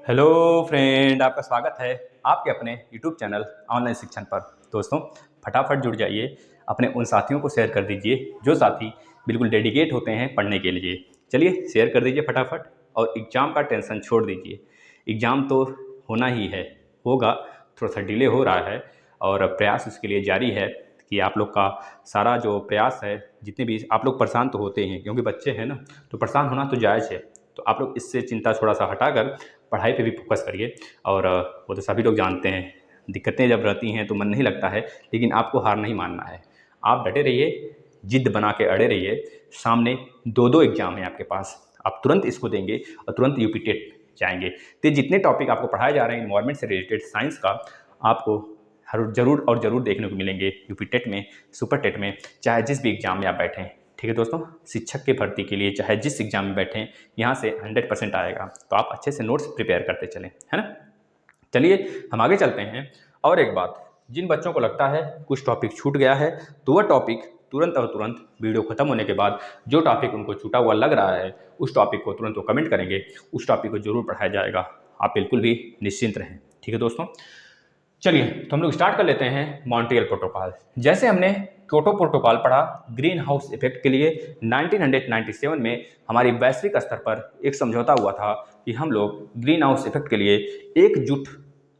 Hello friend, आपका स्वागत है आपके अपने यूट्यूब चैनल ऑनलाइन शिक्षण पर। दोस्तों, फटाफट जुड़ जाइए, अपने उन साथियों को शेयर कर दीजिए जो साथी बिल्कुल डेडिकेट होते हैं पढ़ने के लिए। चलिए शेयर कर दीजिए फटाफट, और एग्ज़ाम का टेंशन छोड़ दीजिए। एग्ज़ाम तो होना ही है, होगा, थोड़ा सा डिले हो रहा है और प्रयास उसके लिए जारी है कि आप लोग का सारा जो प्रयास है, जितने भी आप लोग परेशान तो होते हैं क्योंकि बच्चे हैं ना, तो परेशान होना तो जायज़ है। तो आप लोग इससे चिंता थोड़ा सा हटाकर पढ़ाई पे भी फोकस करिए। और वो तो सभी लोग जानते हैं, दिक्कतें जब रहती हैं तो मन नहीं लगता है, लेकिन आपको हार नहीं मानना है। आप डटे रहिए, जिद बना के अड़े रहिए। सामने दो दो एग्जाम है आपके पास, आप तुरंत इसको देंगे और तुरंत यूपी टेट जाएंगे। तो जितने टॉपिक आपको पढ़ाए जा रहे हैं इन्वायरमेंट से रिलेटेड साइंस का, आपको हर जरूर और ज़रूर देखने को मिलेंगे यूपी टेट में, सुपर टेट में, चाहे जिस भी एग्जाम में आप बैठें। ठीक है दोस्तों, शिक्षक के भर्ती के लिए चाहे जिस एग्जाम में बैठें, यहाँ से 100% आएगा। तो आप अच्छे से नोट्स प्रिपेयर करते चलें, है ना। चलिए हम आगे चलते हैं। और एक बात, जिन बच्चों को लगता है कुछ टॉपिक छूट गया है, तो वह टॉपिक तुरंत और तुरंत वीडियो खत्म होने के बाद जो टॉपिक उनको छूटा हुआ लग रहा है, उस टॉपिक को तुरंत वो कमेंट करेंगे, उस टॉपिक को जरूर पढ़ाया जाएगा। आप बिल्कुल भी निश्चिंत रहें। ठीक है दोस्तों, चलिए तो हम लोग स्टार्ट कर लेते हैं मॉन्ट्रियल प्रोटोकॉल। जैसे हमने क्योटो प्रोटोकॉल पढ़ा ग्रीन हाउस इफेक्ट के लिए, 1997 में हमारी वैश्विक स्तर पर एक समझौता हुआ था कि हम लोग ग्रीन हाउस इफेक्ट के लिए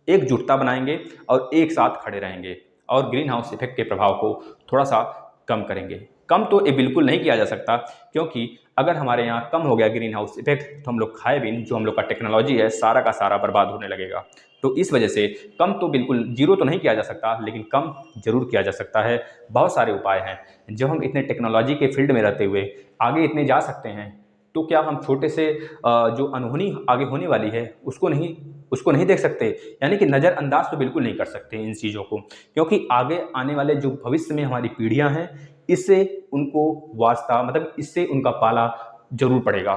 एकजुटता बनाएंगे और एक साथ खड़े रहेंगे और ग्रीन हाउस इफेक्ट के प्रभाव को थोड़ा सा कम करेंगे। कम तो ये बिल्कुल नहीं किया जा सकता, क्योंकि अगर हमारे यहाँ कम हो गया ग्रीन हाउस इफेक्ट तो हम लोग खाए बिन जो हम लोग का टेक्नोलॉजी है सारा का सारा बर्बाद होने लगेगा। तो इस वजह से कम तो बिल्कुल जीरो तो नहीं किया जा सकता, लेकिन कम जरूर किया जा सकता है। बहुत सारे उपाय हैं। जब हम इतने टेक्नोलॉजी के फील्ड में रहते हुए आगे इतने जा सकते हैं, तो क्या हम छोटे से जो अनहोनी आगे होने वाली है उसको नहीं देख सकते? यानी कि नज़रअंदाज तो बिल्कुल नहीं कर सकते इन चीज़ों को, क्योंकि आगे आने वाले जो भविष्य में हमारी पीढ़ियां हैं, इससे उनको वास्ता मतलब इससे उनका पाला जरूर पड़ेगा।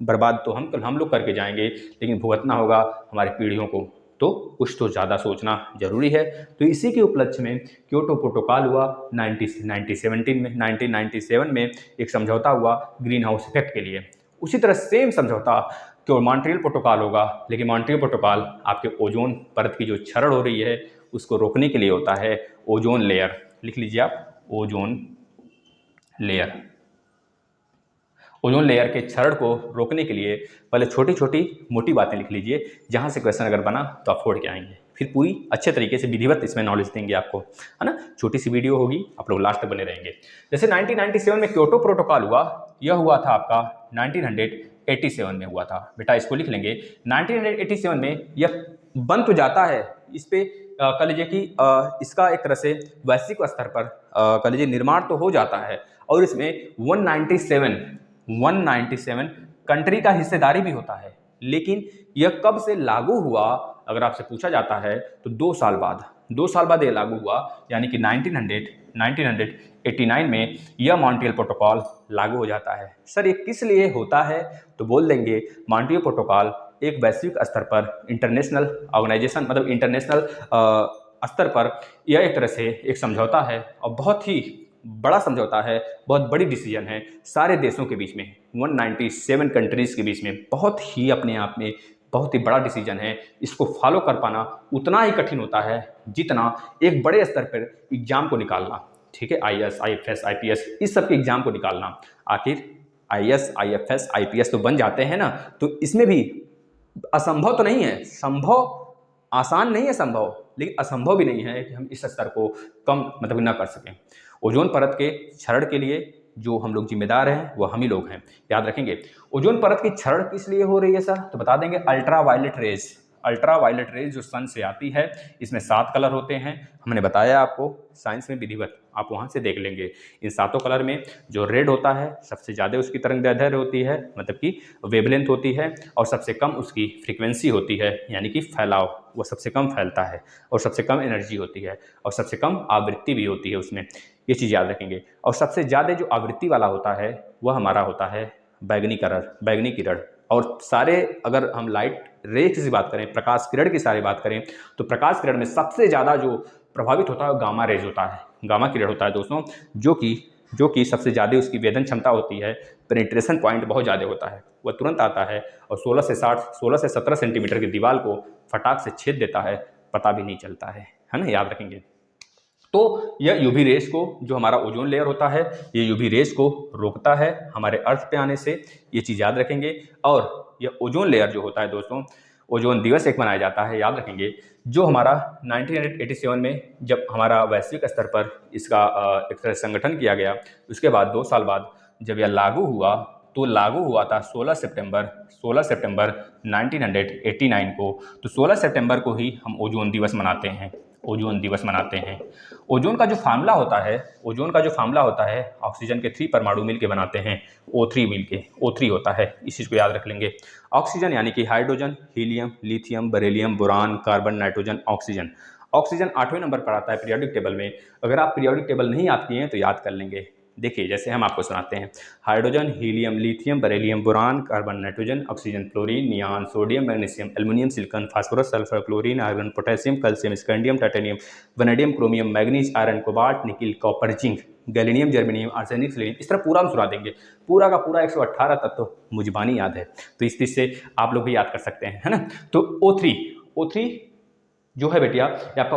बर्बाद तो हम लोग करके जाएंगे, लेकिन भुगतना होगा हमारी पीढ़ियों को। तो कुछ तो ज़्यादा सोचना जरूरी है। तो इसी के उपलक्ष्य में क्योटो प्रोटोकॉल हुआ 1997 में एक समझौता हुआ ग्रीन हाउस इफेक्ट के लिए। उसी तरह सेम समझौता क्यों मॉन्ट्रियल प्रोटोकॉल होगा, लेकिन मॉन्ट्रियल प्रोटोकॉल आपके ओजोन परत की जो क्षरण हो रही है उसको रोकने के लिए होता है। ओजोन लेयर लिख लीजिए आप, ओजोन लेयर। ओजोन लेयर के क्षरण को रोकने के लिए पहले छोटी छोटी मोटी बातें लिख लीजिए, जहां से क्वेश्चन अगर बना तो आप फोड़ के आएंगे। फिर पूरी अच्छे तरीके से विधिवत इसमें नॉलेज देंगे आपको, है ना। छोटी सी वीडियो होगी, आप लोग लास्ट तक बने रहेंगे। जैसे 1997 में क्योटो प्रोटोकॉल हुआ, यह हुआ था आपका 1987 में हुआ था। बेटा इसको लिख लेंगे, 1987 में यह बन तो जाता है। इस पे कह लीजिए कि इसका एक तरह से वैश्विक स्तर पर कह लीजिए निर्माण तो हो जाता है, और इसमें 197 कंट्री का हिस्सेदारी भी होता है। लेकिन यह कब से लागू हुआ अगर आपसे पूछा जाता है, तो 2 साल बाद यह लागू हुआ, यानी कि 1989 में यह मॉन्ट्रियल प्रोटोकॉल लागू हो जाता है। सर ये किस लिए होता है? तो बोल देंगे मॉन्ट्रियल प्रोटोकॉल एक वैश्विक स्तर पर इंटरनेशनल ऑर्गेनाइजेशन मतलब इंटरनेशनल स्तर पर यह एक तरह से एक समझौता है, और बहुत ही बड़ा समझौता है, बहुत बड़ी डिसीजन है सारे देशों के बीच में, 197 कंट्रीज के बीच में। बहुत ही अपने आप में बहुत ही बड़ा डिसीजन है। इसको फॉलो कर पाना उतना ही कठिन होता है जितना एक बड़े स्तर पर एग्जाम को निकालना। ठीक है, IAS, IFS, IPS इस सब के एग्जाम को निकालना। आखिर IAS, IFS, IPS तो बन जाते हैं ना, तो इसमें भी असंभव तो नहीं है, संभव आसान नहीं है संभव, लेकिन असंभव भी नहीं है कि हम इस स्तर को कम मतलब ना कर सकें। ओजोन परत के क्षरण के लिए जो हम लोग जिम्मेदार हैं वो हम ही लोग हैं, याद रखेंगे। ओजोन परत की क्षरण किस लिए हो रही है सर? तो बता देंगे, अल्ट्रा वायलेट रेज जो सन से आती है, इसमें 7 कलर होते हैं। हमने बताया आपको साइंस में विधिवत, आप वहाँ से देख लेंगे। इन 7 कलर में जो रेड होता है सबसे ज़्यादा उसकी तरंगदैर्ध्य होती है, मतलब कि वेवलेंथ होती है, और सबसे कम उसकी फ्रीक्वेंसी होती है, यानी कि फैलाव, वो सबसे कम फैलता है, और सबसे कम एनर्जी होती है, और सबसे कम आवृत्ति भी होती है उसमें। ये चीज़ याद रखेंगे। और सबसे ज़्यादा जो आवृत्ति वाला होता है वह हमारा होता है बैगनी किरण। और सारे अगर हम लाइट रे की बात करें, प्रकाश किरण की सारी बात करें, तो प्रकाश किरण में सबसे ज़्यादा जो प्रभावित होता है वो गामा रेज होता है, गामा किरण होता है दोस्तों, जो कि जो कि सबसे ज़्यादा उसकी वेदन क्षमता होती है, पेनिट्रेशन पॉइंट बहुत ज़्यादा होता है, वह तुरंत आता है और 16 से 17 सेंटीमीटर की दीवार को फटाक से छेद देता है, पता भी नहीं चलता है ना, याद रखेंगे। तो यह यूवी रेस को, जो हमारा ओजोन लेयर होता है, ये यूवी रेस को रोकता है हमारे अर्थ पे आने से, ये चीज़ याद रखेंगे। और यह ओजोन लेयर जो होता है दोस्तों, ओजोन दिवस एक मनाया जाता है, याद रखेंगे, जो हमारा 1987 में जब हमारा वैश्विक स्तर पर इसका एक तरह संगठन किया गया, उसके बाद 2 साल बाद जब यह लागू हुआ, तो लागू हुआ था 16 सितंबर 1989 को। तो 16 सितंबर को ही हम ओजोन दिवस मनाते हैं, ओजोन दिवस मनाते हैं। ओजोन का जो फार्मूला होता है, ओजोन का जो फार्मूला होता है, ऑक्सीजन के 3 परमाणु मिलके बनाते हैं, O3 मिलके, O3 होता है, इस चीज़ को याद रख लेंगे। ऑक्सीजन यानी कि hydrogen, helium, lithium, beryllium, boron, carbon, nitrogen, oxygen. Oxygen 8वें नंबर पर आता है पीरियोडिक टेबल में। अगर आप पीरियोडिक टेबल नहीं याद किए हैं तो याद कर लेंगे। देखिए, जैसे हम आपको सुनाते हैं, hydrogen, helium, lithium, beryllium, boron, carbon, nitrogen, oxygen, fluorine, neon, sodium, magnesium, aluminium, silicon, phosphorus, sulphur, chlorine, argon, potassium, calcium, scandium, titanium, vanadium, chromium, manganese, iron, cobalt, nickel, copper, zinc, gallium, germanium, arsenic, selenium, इस तरह पूरा हम सुना देंगे। पूरा का पूरा 118 तत्व मुझबानी याद है, तो इस चीज़ से आप लोग भी याद कर सकते हैं, है ना। तो O3 जो है बेटिया, ये आपका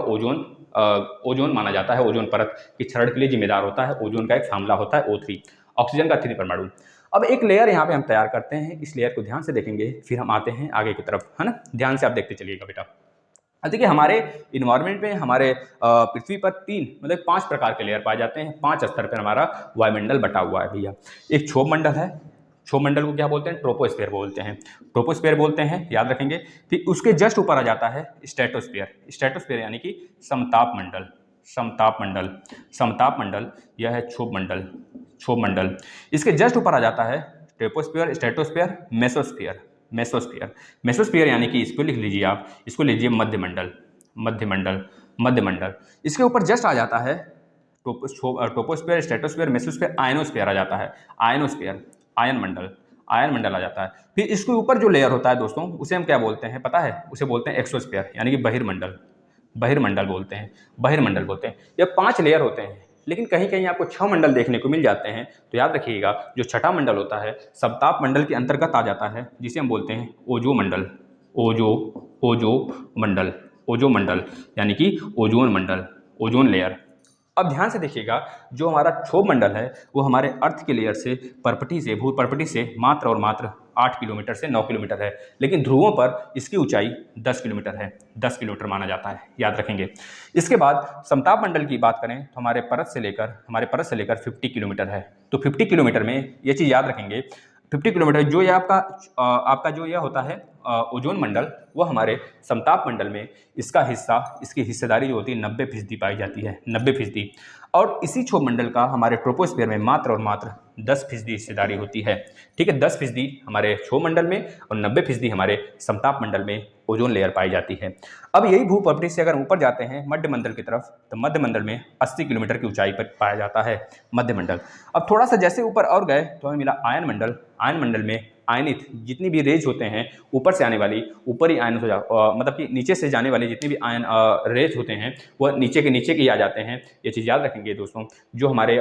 ओजोन माना जाता है, ओजोन परत की क्षरण के लिए जिम्मेदार होता है। ओजोन का एक फार्मूला होता है O3, ऑक्सीजन का 3 परमाणु। अब एक लेयर यहाँ पे हम तैयार करते हैं, इस लेयर को ध्यान से देखेंगे, फिर हम आते हैं आगे की तरफ, है ना। ध्यान से आप देखते चलिएगा बेटा। देखिए, हमारे इन्वायरमेंट में, हमारे पृथ्वी पर 5 प्रकार के लेयर पाए जाते हैं। 5 स्तर पर हमारा वायुमंडल बटा हुआ है भैया। एक क्षोभ मंडल है, क्षोभ मंडल को क्या बोलते हैं, ट्रोपोस्फेयर बोलते हैं, ट्रोपोस्फेयर बोलते हैं, याद रखेंगे। फिर उसके जस्ट ऊपर आ जाता है स्ट्रेटोस्फेयर, स्ट्रेटोस्फेयर यानी कि समताप मंडल, समताप मंडल, समताप मंडल, यह है क्षोभ मंडल, क्षोभ मंडल। इसके जस्ट ऊपर आ जाता है troposphere, stratosphere, mesosphere, mesosphere, mesosphere यानी कि इसको लिख लीजिए आप, इसको लीजिए मध्यमंडल, मध्यमंडल, मध्यमंडल। इसके ऊपर जस्ट आ जाता है ट्रोपोस्फेयर, स्ट्रेटोस्फेयर, मेसोस्फेयर, आयनोस्फेयर आ जाता है, आयनोस्फेयर, आयन मंडल, आयन मंडल आ जाता है। फिर इसके ऊपर जो लेयर होता है दोस्तों, उसे हम क्या बोलते हैं पता है, उसे बोलते हैं एक्सोस्फेयर यानी कि बहिर्मंडल, बहिर्मंडल बोलते हैं, बहिर्मंडल बोलते हैं। ये 5 लेयर होते हैं, लेकिन कहीं कहीं आपको 6 मंडल देखने को मिल जाते हैं। तो याद रखिएगा, जो छठा मंडल होता है समताप मंडल के अंतर्गत आ जाता है, जिसे हम बोलते हैं ओजो मंडल, ओजो मंडल, ओजो मंडल यानी कि ओजोन मंडल, ओजोन लेयर। अब ध्यान से देखिएगा, जो हमारा क्षोभ मंडल है वो हमारे अर्थ के लेयर से, परपटी से, भूपर्पटी से मात्र और मात्र 8 किलोमीटर से 9 किलोमीटर है, लेकिन ध्रुवों पर इसकी ऊंचाई 10 किलोमीटर है, 10 किलोमीटर माना जाता है, याद रखेंगे। इसके बाद समताप मंडल की बात करें तो हमारे परत से लेकर 50 किलोमीटर है। तो 50 किलोमीटर में ये चीज़ याद रखेंगे, 50 किलोमीटर जो ये आपका जो यह होता है ओजोन मंडल, वो हमारे समताप मंडल में इसका हिस्सा, इसकी हिस्सेदारी जो होती है 90% पाई जाती है, 90%। और इसी क्षोभ मंडल का हमारे ट्रोपोस्फेयर में मात्र और मात्र 10% हिस्सेदारी होती है, ठीक है। 10% हमारे क्षोभ मंडल में और 90% हमारे समताप मंडल में ओजोन लेयर पाई जाती है। अब यही भूप्रपटी से अगर ऊपर जाते हैं मध्य मंडल की तरफ, तो मध्य मंडल में 80 किलोमीटर की ऊंचाई पर पाया जाता है मध्य मंडल। अब थोड़ा सा जैसे ऊपर और गए तो हमें मिला आयन मंडल। आयन मंडल में आयनित जितनी भी रेज होते हैं, ऊपर से आने वाली, ऊपर ही आयन मतलब कि नीचे से जाने वाले जितने भी आयन रेज होते हैं वह नीचे के ही आ जाते हैं। ये चीज़ याद रखेंगे दोस्तों। जो हमारे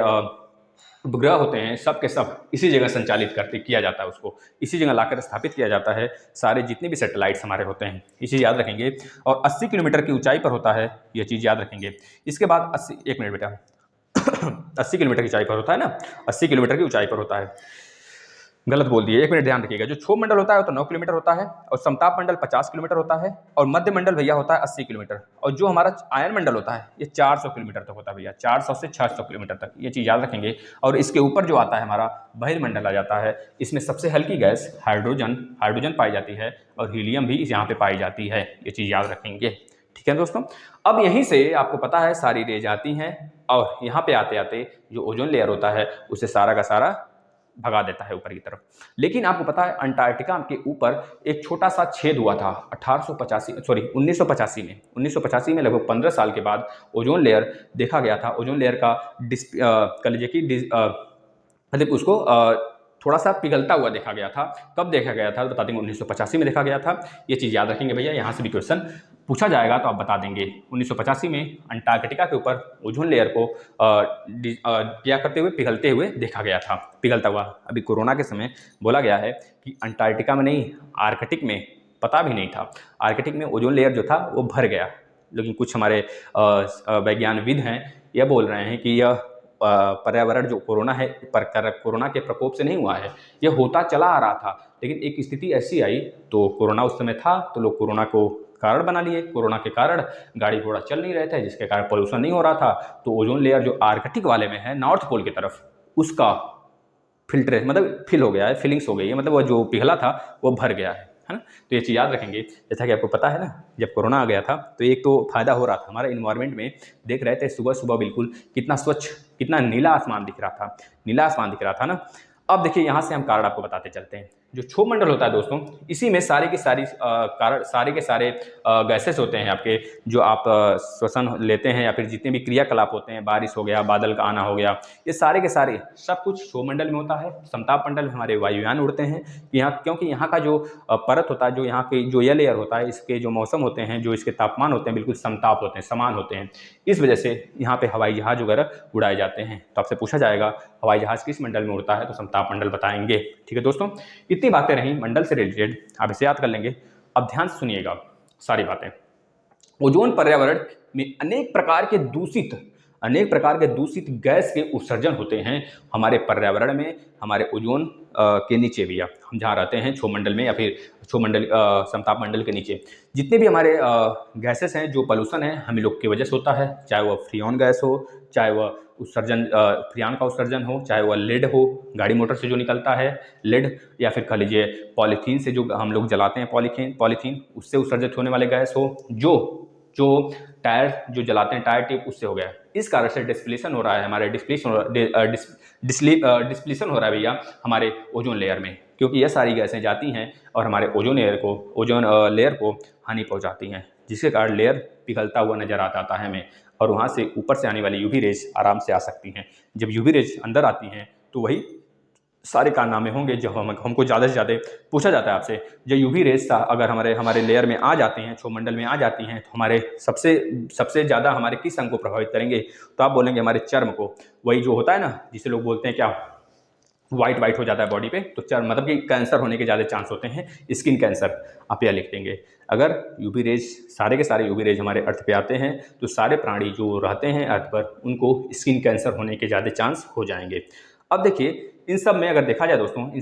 उपग्रह होते हैं सब के सब इसी जगह संचालित किया जाता है, उसको इसी जगह लाकर स्थापित किया जाता है। सारे जितने भी सैटेलाइट्स हमारे होते हैं, ये चीज़ याद रखेंगे। और 80 किलोमीटर की ऊंचाई पर होता है, ये चीज़ याद रखेंगे। इसके बाद 80, एक मिनट बेटा 80 किलोमीटर की ऊंचाई पर होता है ना, 80 किलोमीटर की ऊंचाई पर होता है, गलत बोल दिए, एक मिनट ध्यान रखिएगा। जो क्षोभ मंडल होता है वो तो 9 किलोमीटर होता है, और समताप मंडल 50 किलोमीटर होता है, और मध्य मंडल भैया होता है 80 किलोमीटर, और जो हमारा आयन मंडल होता है ये 400 किलोमीटर तक होता है भैया, 400 से 600 किलोमीटर तक, ये चीज़ याद रखेंगे। और इसके ऊपर जो आता है हमारा बहिर्मंडल आ जाता है, इसमें सबसे हल्की गैस हाइड्रोजन पाई जाती है, और हीलियम भी यहाँ पे पाई जाती है, ये चीज़ याद रखेंगे, ठीक है दोस्तों। अब यहीं से आपको पता है सारी रेज आती हैं, और यहाँ पे आते आते जो ओजोन लेयर होता है उसे सारा का सारा भगा देता है ऊपर की तरफ। लेकिन आपको पता है अंटार्कटिका के ऊपर एक छोटा सा छेद हुआ था 1985 में, लगभग 15 साल के बाद ओजोन लेयर देखा गया था। ओजोन लेयर का मतलब उसको थोड़ा सा पिघलता हुआ देखा गया था। कब देखा गया था तो बताते हैं, 1985 में देखा गया था। ये चीज़ याद रखेंगे भैया, यहाँ से भी क्वेश्चन पूछा जाएगा तो आप बता देंगे। 1985 में अंटार्कटिका के ऊपर ओजोन लेयर को क्या करते हुए, पिघलते हुए देखा गया था, पिघलता हुआ। अभी कोरोना के समय बोला गया है कि अंटार्कटिका में नहीं, आर्कटिक में, पता भी नहीं था, आर्कटिक में ओजोन लेयर जो था वो भर गया। लेकिन कुछ हमारे वैज्ञानिकविद हैं, यह बोल रहे हैं कि यह पर्यावरण जो कोरोना है, कोरोना के प्रकोप से नहीं हुआ है, यह होता चला आ रहा था। लेकिन एक स्थिति ऐसी आई, तो कोरोना उस समय था, तो लोग कोरोना को कारण बना लिए। कोरोना के कारण गाड़ी घोड़ा चल नहीं रहे थे, जिसके कारण पोल्यूशन नहीं हो रहा था। तो ओजोन लेयर जो आर्कटिक वाले में है, नॉर्थ पोल की तरफ, उसका फिल्टर मतलब फिल हो गया है, फिलिंग्स हो गई है, मतलब वो जो पिघला था वो भर गया है ना। तो ये चीज़ याद रखेंगे। जैसा कि आपको पता है ना, जब कोरोना आ गया था तो एक तो फायदा हो रहा था, हमारे इन्वायरमेंट में देख रहे थे सुबह सुबह बिल्कुल कितना स्वच्छ, कितना नीला आसमान दिख रहा था, नीला आसमान दिख रहा था ना। अब देखिए यहाँ से हम कारण आपको बताते चलते हैं। जो क्षोभ मंडल होता है दोस्तों, इसी में सारे के सारे गैसेस होते हैं आपके, जो आप श्वसन लेते हैं या फिर जितने भी क्रियाकलाप होते हैं, बारिश हो गया, बादल का आना हो गया, ये सारे के सारे सब कुछ क्षोभ मंडल में होता है। समताप मंडल में हमारे वायुयान उड़ते हैं यहाँ, क्योंकि यहाँ का जो परत होता है, जो यहाँ के जो ये लेयर होता है, इसके जो मौसम होते हैं, जो इसके तापमान होते हैं, बिल्कुल समताप होते हैं, समान होते हैं। इस वजह से यहाँ पे हवाई जहाज वगैरह उड़ाए जाते हैं। तो आपसे पूछा जाएगा हवाई जहाज किस मंडल में उड़ता है, तो समताप मंडल बताएंगे। ठीक है दोस्तों, इतनी बातें रहीं मंडल से रिलेटेड, आप इसे याद कर लेंगे। अब ध्यान से सुनिएगा सारी बातें। ओजोन पर्यावरण में अनेक प्रकार के दूषित गैस के उत्सर्जन होते हैं हमारे पर्यावरण में, हमारे ओजोन के नीचे भी, हम जहाँ रहते हैं क्षोभ मंडल में या फिर क्षोभ मंडल समताप मंडल के नीचे जितने भी हमारे गैसेस हैं, जो पोल्यूशन है, हम लोग की वजह से होता है। चाहे वह फ्रीऑन गैस हो, चाहे वह उत्सर्जन फ्रीऑन का उत्सर्जन हो, चाहे वह लेड हो, गाड़ी मोटर से जो निकलता है लेड, या फिर कह लीजिए पॉलीथीन से जो हम लोग जलाते हैं, पॉलीथीन उससे उत्सर्जित होने वाले गैस हो, जो टायर जो जलाते हैं, टायर टिप, उससे हो गया। इस कारण से डिस्प्लेशन हो रहा है, हमारे डिस्प्लेशन हो रहा है भैया हमारे ओजोन लेयर में, क्योंकि यह सारी गैसें जाती हैं और हमारे ओजोन लेयर को हानि पहुंचाती हैं, जिसके कारण लेयर पिघलता हुआ नजर आता है हमें, और वहाँ से ऊपर से आने वाली यूवी रेज आराम से आ सकती हैं। जब यूवी रेज अंदर आती हैं तो वही सारे कारनामे होंगे। जब हमको ज़्यादा से ज़्यादा पूछा जाता है आपसे, जो यूवी रेज अगर हमारे लेयर में आ जाती हैं, क्षोभ मंडल में आ जाती हैं, तो हमारे सबसे ज़्यादा हमारे किस अंग को प्रभावित करेंगे, तो आप बोलेंगे हमारे चर्म को। वही जो होता है ना, जिसे लोग बोलते हैं क्या, वाइट हो जाता है बॉडी पे, तो चर्म मतलब कि कैंसर होने के ज़्यादा चांस होते हैं, स्किन कैंसर। आप यह लिख देंगे। अगर यूवी रेज, सारे के सारे यूवी रेज हमारे अर्थ पे आते हैं, तो सारे प्राणी जो रहते हैं अर्थ पर, उनको स्किन कैंसर होने के ज़्यादा चांस हो जाएंगे। अब देखिए, इन सब में अगर देखा जाए दोस्तों, इन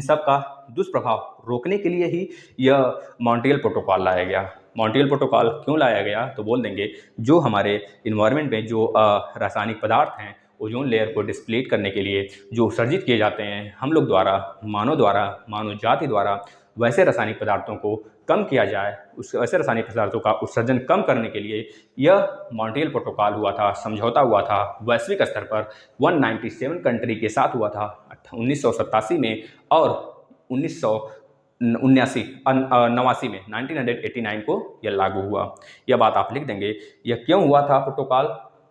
सब का दुष्प्रभाव रोकने के लिए ही यह मॉन्ट्रियल प्रोटोकॉल लाया गया। मॉन्ट्रियल प्रोटोकॉल क्यों लाया गया, तो बोल देंगे जो हमारे इन्वायरमेंट में जो रासायनिक पदार्थ हैं, ओजोन लेयर को डिस्प्लेट करने के लिए जो उत्सर्जित किए जाते हैं हम लोग द्वारा, मानव जाति द्वारा, वैसे रासायनिक पदार्थों को कम किया जाए। वैसे रासायनिक पदार्थों का उत्सर्जन कम करने के लिए यह मॉन्ट्रियल प्रोटोकॉल हुआ था, समझौता हुआ था वैश्विक स्तर पर 197 कंट्री के साथ हुआ था 1987 में, और 1989 में 1989 को यह लागू हुआ। यह बात आप लिख देंगे। यह क्यों हुआ था प्रोटोकॉल,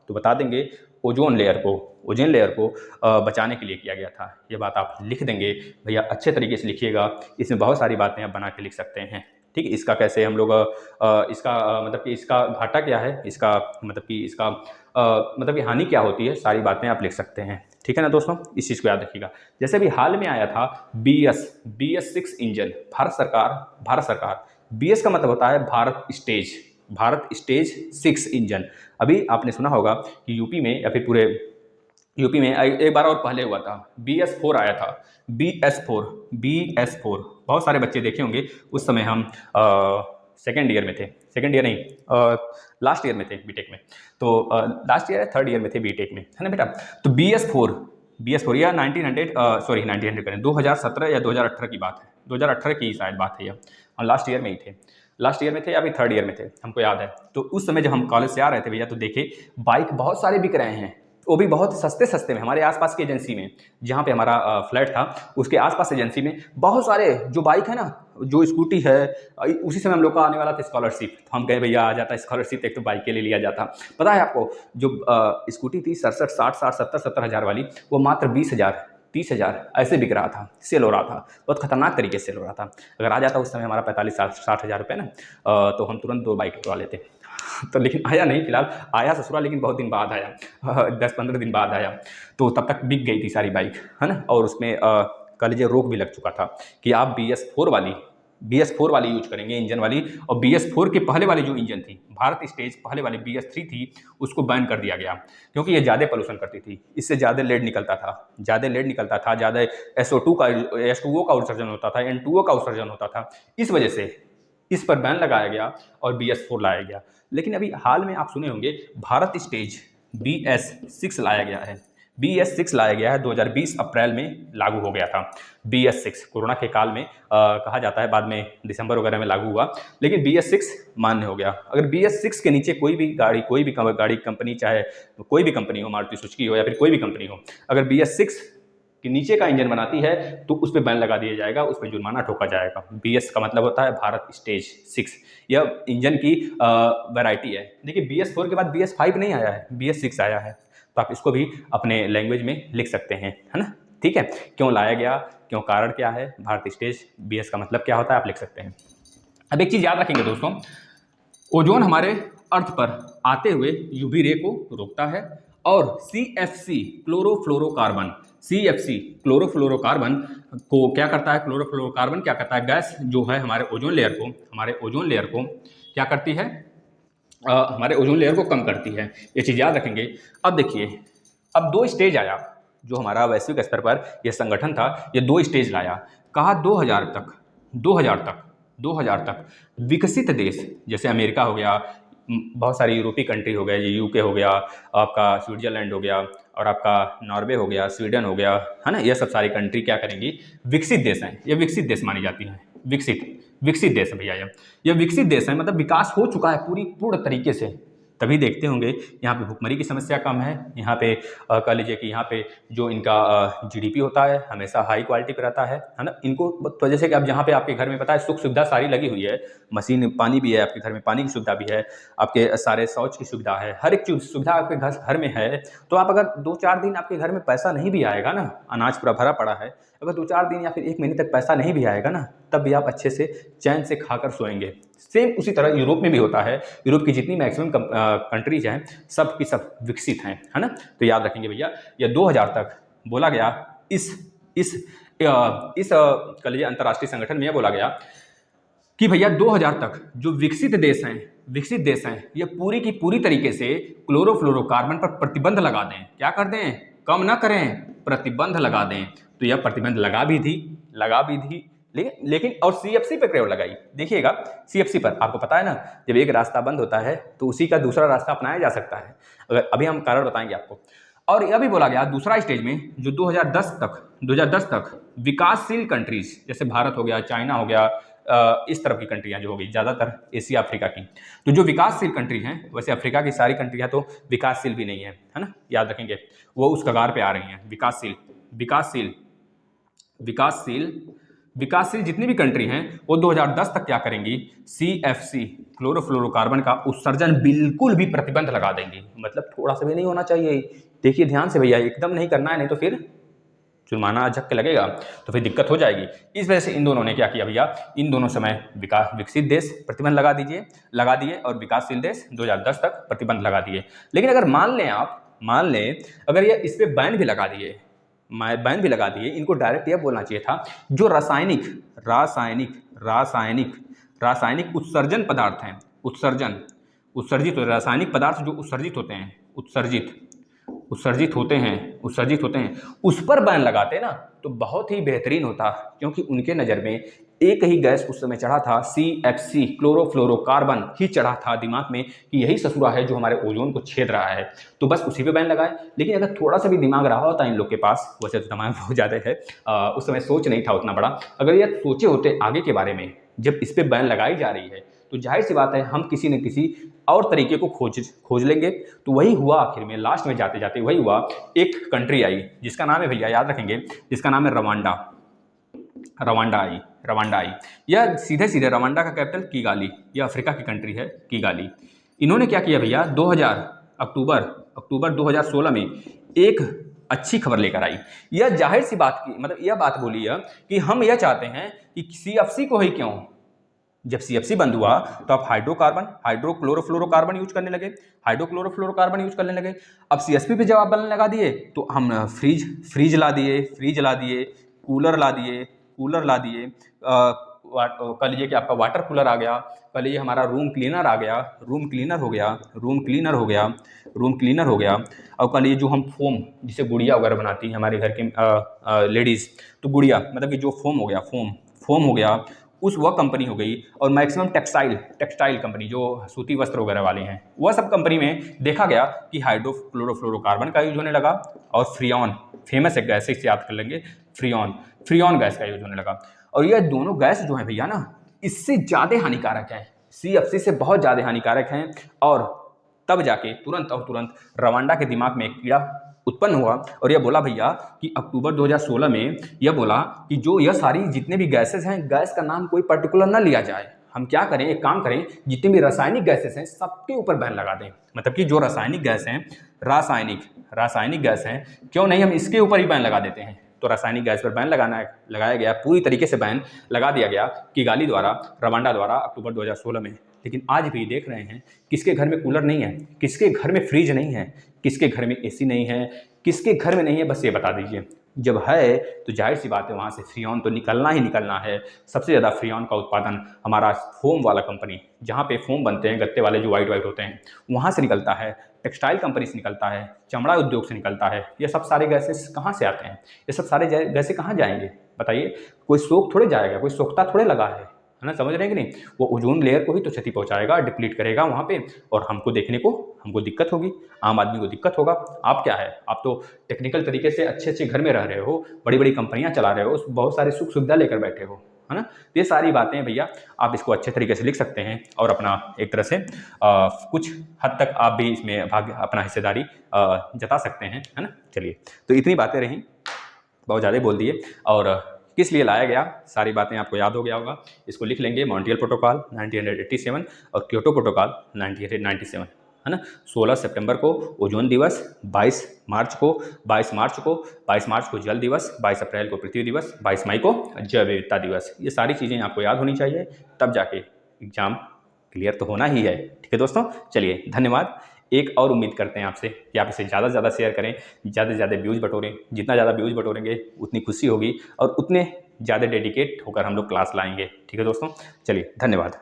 तो बता देंगे ओजोन लेयर को बचाने के लिए किया गया था। ये बात आप लिख देंगे भैया, अच्छे तरीके से लिखिएगा। इसमें बहुत सारी बातें आप बना के लिख सकते हैं। ठीक है, इसका कैसे हम लोग मतलब कि इसका घाटा क्या है, इसका मतलब कि हानि क्या होती है, सारी बातें आप लिख सकते हैं। ठीक है ना दोस्तों, इस चीज़ को याद रखिएगा। जैसे अभी हाल में आया था BS6 इंजन, भारत सरकार, BS का मतलब होता है भारत स्टेज 6 इंजन। अभी आपने सुना होगा कि यूपी में या फिर पूरे यूपी में एक बार और पहले हुआ था, BS4 आया था, BS4 बहुत सारे बच्चे देखे होंगे। उस समय हम सेकेंड ईयर में थे, लास्ट ईयर में थे बीटेक में, तो लास्ट ईयर थर्ड ईयर में थे बीटेक में, है ना बेटा। तो BS4 या 2017 या 2018 की बात है, 2018 की शायद बात है। हम लास्ट ईयर में थे या फिर थर्ड ईयर में थे, हमको याद है। तो उस समय जब हम कॉलेज से आ रहे थे भैया, तो देखे बाइक बहुत सारे बिक रहे हैं, वो भी बहुत सस्ते में। हमारे आसपास की एजेंसी में, जहाँ पे हमारा फ्लैट था, उसके आसपास एजेंसी में बहुत सारे जो बाइक है ना, जो स्कूटी है, उसी समय हम लोग का आने वाला था स्कॉलरशिप। तो हम कहे भैया आ जाता स्कॉलरशिप, एक तो बाइक के लिए लिया जाता। पता है आपको, जो स्कूटी थी 67 60 60 70 70 हज़ार वाली, वो मात्र 20,000 30,000 ऐसे बिक रहा था, सेल हो रहा था, बहुत खतरनाक तरीके से सेल हो रहा था। अगर आ जाता उस समय हमारा 45-60 हज़ार रुपये ना, तो हम तुरंत 2 बाइक उठवा लेते। तो लेकिन आया नहीं, फिलहाल आया ससुराल, लेकिन बहुत दिन बाद आया, 10-15 दिन बाद आया। तो तब तक बिक गई थी सारी बाइक, है ना। और उसमें कह लीजिए रोक भी लग चुका था कि आप BS4 वाली यूज करेंगे इंजन वाली, और BS4 के पहले वाली जो इंजन थी, भारत स्टेज पहले वाली BS3 थी, उसको बैन कर दिया गया क्योंकि ये ज़्यादा पोल्यूशन करती थी, इससे ज़्यादा लेड निकलता था, ज़्यादा SO2 का H2O का उत्सर्जन होता था, N2O का उत्सर्जन होता था। इस वजह से इस पर बैन लगाया गया और BS4 लाया गया। लेकिन अभी हाल में आप सुने होंगे भारत स्टेज BS6 लाया गया है। BS6 लाया गया है, 2020 अप्रैल में लागू हो गया था। BS6 कोरोना के काल में कहा जाता है, बाद में दिसंबर वगैरह में लागू हुआ, लेकिन BS6 मान्य हो गया। अगर BS6 के नीचे कोई भी गाड़ी कंपनी, चाहे कोई भी कंपनी हो, मारुति सुजुकी हो या फिर कोई भी कंपनी हो, अगर BS6 के नीचे का इंजन बनाती है तो उस पर बैन लगा दिया जाएगा, उस पर जुर्माना ठोका जाएगा। BS का मतलब होता है भारत स्टेज 6। यह इंजन की वैरायटी है। देखिए BS4 के बाद BS5 नहीं आया है, BS6 आया है। तो आप इसको भी अपने लैंग्वेज में लिख सकते हैं, है ना। ठीक है, क्यों लाया गया, क्यों, कारण क्या है, भारत स्टेज, BS का मतलब क्या होता है, आप लिख सकते हैं। अब एक चीज़ याद रखेंगे दोस्तों, ओजोन हमारे अर्थ पर आते हुए UV रे को रोकता है, और CFC क्लोरोफ्लोरोकार्बन को क्या करता है, क्लोरोफ्लोरोकार्बन क्या करता है, गैस जो है हमारे ओजोन लेयर को क्या करती है, हमारे ओजोन लेयर को कम करती है। ये चीज़ याद रखेंगे। अब देखिए, अब 2 स्टेज आया, जो हमारा वैश्विक स्तर पर यह संगठन था, ये 2 स्टेज लाया। कहा 2000 तक विकसित देश जैसे अमेरिका हो गया, बहुत सारी यूरोपीय कंट्री हो गए, UK हो गया, आपका स्विट्जरलैंड हो गया, और आपका नॉर्वे हो गया, स्वीडन हो गया, है ना। ये सब सारी कंट्री क्या करेंगी, विकसित देश हैं, ये विकसित देश मानी जाती हैं। विकसित देश है भैया, ये विकसित देश है, मतलब विकास हो चुका है पूर्ण तरीके से। तभी देखते होंगे यहाँ पे भुखमरी की समस्या कम है, यहाँ पे कह लीजिए कि यहाँ पे जो इनका GDP होता है हमेशा हाई क्वालिटी पे रहता है ना। इनको तो जैसे कि अब यहाँ पे आपके घर में पता है सुख सुविधा सारी लगी हुई है, मशीन, पानी भी है आपके घर में, पानी की सुविधा भी है, आपके सारे शौच की सुविधा है, हर एक चीज सुविधा आपके घर में है। तो आप अगर 2-4 दिन आपके घर में पैसा नहीं भी आएगा ना, अनाज पूरा भरा पड़ा है, अगर 2-4 दिन या फिर 1 महीने तक पैसा नहीं भी आएगा ना, तब भी आप अच्छे से चैन से खाकर सोएंगे। सेम उसी तरह यूरोप में भी होता है। यूरोप की जितनी मैक्सिमम कंट्रीज हैं, सब की सब विकसित हैं, है ना। तो याद रखेंगे भैया, यह 2000 तक बोला गया, इस कह लीजिए अंतर्राष्ट्रीय संगठन में यह बोला गया कि भैया 2000 तक जो विकसित देश हैं, ये पूरी की पूरी तरीके से क्लोरोफ्लोरोकार्बन पर प्रतिबंध लगा दें। क्या कर दें, कम ना करें, प्रतिबंध लगा दें। तो यह प्रतिबंध लगा भी थी, लेकिन और CFC पे प्रयोग लगाई। देखिएगा CFC पर, आपको पता है ना, जब एक रास्ता बंद होता है तो उसी का दूसरा रास्ता अपनाया जा सकता है। अगर अभी हम कारण बताएंगे आपको। और यह भी बोला गया दूसरा स्टेज में, जो 2010 तक विकासशील कंट्रीज जैसे भारत हो गया, चाइना हो गया, इस तरफ की कंट्रियां जो हो गई, ज़्यादातर एशिया अफ्रीका की, तो जो विकासशील कंट्री हैं, वैसे अफ्रीका की सारी कंट्रियां तो विकासशील भी नहीं है, है ना। याद रखेंगे, वो उस कगार पे आ रही हैं, विकासशील जितनी भी कंट्री हैं, वो 2010 तक क्या करेंगी, CFC क्लोरोफ्लोरोकार्बन का उत्सर्जन बिल्कुल भी प्रतिबंध लगा देंगी। मतलब थोड़ा सा भी नहीं होना चाहिए। देखिए ध्यान से भैया, एकदम नहीं करना है, नहीं तो फिर जुर्माना झक के लगेगा, तो फिर दिक्कत हो जाएगी। इस वजह से इन दोनों ने क्या किया भैया, इन दोनों समय विकसित देश प्रतिबंध लगा दिए और विकासशील देश 2010 तक प्रतिबंध लगा दिए। लेकिन अगर मान लें अगर ये इस पर बैन भी लगा दिए, इनको डायरेक्ट यह बोलना चाहिए था, जो रासायनिक उत्सर्जन पदार्थ हैं, उत्सर्जित रासायनिक पदार्थ जो उत्सर्जित होते हैं, उस पर बैन लगाते ना तो बहुत ही बेहतरीन होता, क्योंकि उनके नज़र में एक ही गैस उस समय चढ़ा था, CFC क्लोरोफ्लोरोकार्बन ही चढ़ा था दिमाग में कि यही ससुरा है जो हमारे ओजोन को छेद रहा है, तो बस उसी पे बैन लगाए। लेकिन अगर थोड़ा सा भी दिमाग रहा होता इन लोग के पास, वैसे तो दिमाग बहुत ज़्यादा है, उस समय सोच नहीं था उतना बड़ा, अगर ये सोचे होते आगे के बारे में, जब इस पर बैन लगाई जा रही है तो जाहिर सी बात है हम किसी न किसी और तरीके को खोज लेंगे। तो वही हुआ, आखिर में लास्ट में जाते जाते वही हुआ। एक कंट्री आई जिसका नाम है भैया, याद रखेंगे, जिसका नाम है रवांडा आई। यह सीधे रवांडा का कैपिटल किगाली, यह अफ्रीका की कंट्री है, किगाली। इन्होंने क्या किया भैया, 2000 अक्टूबर 2016 में एक अच्छी खबर लेकर आई। यह जाहिर सी बात की मतलब यह बात बोली है कि हम यह चाहते हैं कि सीएफसी को ही क्यों, जब सीएफसी बंद हुआ तो आप हाइड्रोकार्बन हाइड्रोक्लोरोफ्लोरोकार्बन यूज करने लगे, हाइड्रोक्लोरोफ्लोरोकार्बन यूज करने लगे। अब सीएसपी पे जब आप बनने लगा दिए तो हम फ्रीज ला दिए, कूलर ला दिए, कह लीजिए कि आपका वाटर कूलर आ गया, कह लीजिए हमारा रूम क्लीनर आ गया, रूम क्लीनर हो गया। और कह लीजिए जो हम फोम जिसे गुड़िया वगैरह बनाती हैं हमारे घर के लेडीज़, तो गुड़िया मतलब कि जो फोम हो गया उस वह कंपनी हो गई। और मैक्सिमम टेक्सटाइल कंपनी जो सूती वस्त्र वगैरह वाले हैं, वह सब कंपनी में देखा गया कि हाइड्रोक्लोरोफ्लोरोकार्बन का यूज होने लगा और फ्रियॉन, फेमस एक गैस से याद कर लेंगे, फ्रियॉन गैस का यूज होने लगा। और यह दोनों गैस जो है भैया ना, इससे ज़्यादा हानिकारक हैं, सीएफसी से बहुत ज़्यादा हानिकारक हैं। और तब जाके तुरंत रवांडा के दिमाग में एक कीड़ा उत्पन्न हुआ और यह बोला भैया कि अक्टूबर 2016 में यह बोला कि जो यह सारी जितने भी गैसेस हैं, गैस का नाम कोई पर्टिकुलर ना लिया जाए, हम क्या करें, एक काम करें, जितने भी रासायनिक गैसेस हैं सबके ऊपर बैन लगा दें। मतलब कि जो रासायनिक गैस हैं, रासायनिक गैस हैं, क्यों नहीं हम इसके ऊपर ही बैन लगा देते हैं। तो रासायनिक गैस पर बैन लगाया गया, पूरी तरीके से बैन लगा दिया गया किगाली द्वारा, रवांडा द्वारा अक्टूबर 2016 में। लेकिन आज भी देख रहे हैं किसके घर में कूलर नहीं है, किसके घर में फ्रिज नहीं है, किसके घर में एसी नहीं है, किसके घर में नहीं है, बस ये बता दीजिए। जब है तो जाहिर सी बात है वहाँ से फ्रियॉन तो निकलना ही निकलना है। सबसे ज़्यादा फ्रियॉन का उत्पादन हमारा फोम वाला कंपनी, जहाँ पे फोम बनते हैं गत्ते वाले जो वाइट होते हैं, वहाँ से निकलता है, टेक्सटाइल कंपनी से निकलता है, चमड़ा उद्योग से निकलता है। ये सब सारे गैसेस कहाँ से आते हैं, ये सब सारे गैसें कहाँ जाएंगे बताइए। कोई शौक थोड़े जाएगा, कोई सोखता थोड़े लगा है ना, समझ रहे हैं कि नहीं। वो ओजोन लेयर को ही तो क्षति पहुंचाएगा, डिप्लीट करेगा वहाँ पे, और हमको दिक्कत होगी, आम आदमी को दिक्कत होगा। आप क्या है, आप तो टेक्निकल तरीके से अच्छे घर में रह रहे हो, बड़ी बड़ी कंपनियां चला रहे हो, बहुत सारी सुख सुविधा लेकर बैठे हो, है ना। ये सारी बातें भैया आप इसको अच्छे तरीके से लिख सकते हैं और अपना एक तरह से कुछ हद तक आप भी इसमें अपना हिस्सेदारी जता सकते हैं, है ना। चलिए, तो इतनी बातें रहीं, बहुत ज़्यादा बोल दिए। और किस लिए लाया गया, सारी बातें आपको याद हो गया होगा। इसको लिख लेंगे, मॉन्ट्रियल प्रोटोकॉल 1987 और क्योटो प्रोटोकॉल 1997, है ना। 16 सितंबर को ओजोन दिवस, 22 मार्च को जल दिवस, 22 अप्रैल को पृथ्वी दिवस, 22 मई को जैव विविधता दिवस। ये सारी चीज़ें आपको याद होनी चाहिए, तब जाके एग्जाम क्लियर तो होना ही है। ठीक है दोस्तों, चलिए धन्यवाद। एक और उम्मीद करते हैं आपसे कि आप इसे ज़्यादा से ज़्यादा शेयर करें, ज़्यादा से ज़्यादा व्यूज़ बटोरें। जितना ज़्यादा व्यूज़ बटोरेंगे उतनी खुशी होगी और उतने ज़्यादा डेडिकेट होकर हम लोग क्लास लाएंगे। ठीक है दोस्तों, चलिए धन्यवाद।